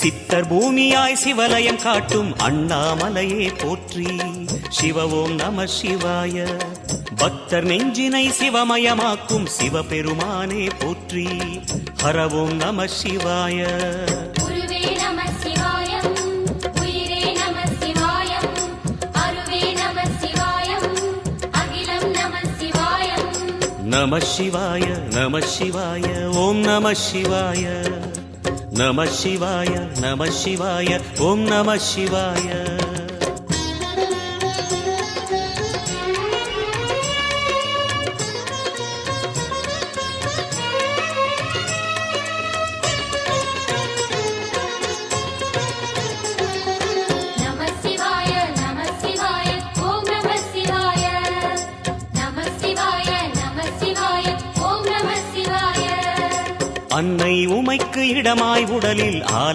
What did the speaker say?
சித்தர் பூமியாய் சிவலயம் காட்டும் அண்ணாமலையே போற்றி. சிவ ஓம் நம சிவாய. பக்தர் நெஞ்சினை சிவமயமாக்கும் சிவபெருமானே போற்றி. ஹர ஓம் நம சிவாய. நம சிவாய நம சிவாய ஓம் நம சிவாய. நம சிவாய நம சிவாய ஓம் நம சிவாய. அன்னை உமைக்கு இடமாய் உடலில் ஆல